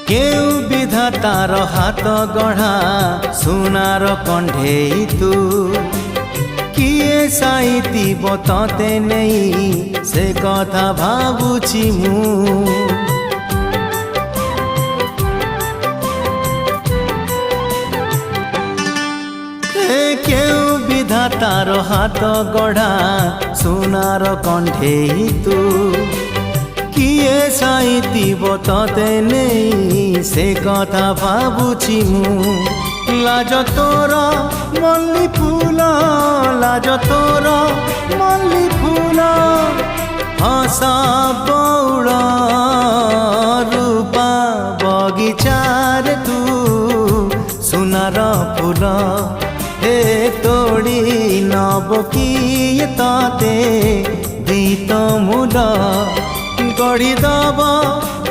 केउ विधातार हाथ गढ़ा सुनार कंढेई तू किए साइतिब तते नहीं से कथा भाबुछि मु केउ विधातार हाथ गढ़ा सुनार कंढेई तू किए साइतिब तते नहीं से कथा भाबुछि मु लाज तोर मल्ली फूल लाज तोर मल्ली फूल हसा बौड़ रूपा बगीचार तू सुनार फूल हे तोड़ी नब किए तते दीत मूल गढ़ी दब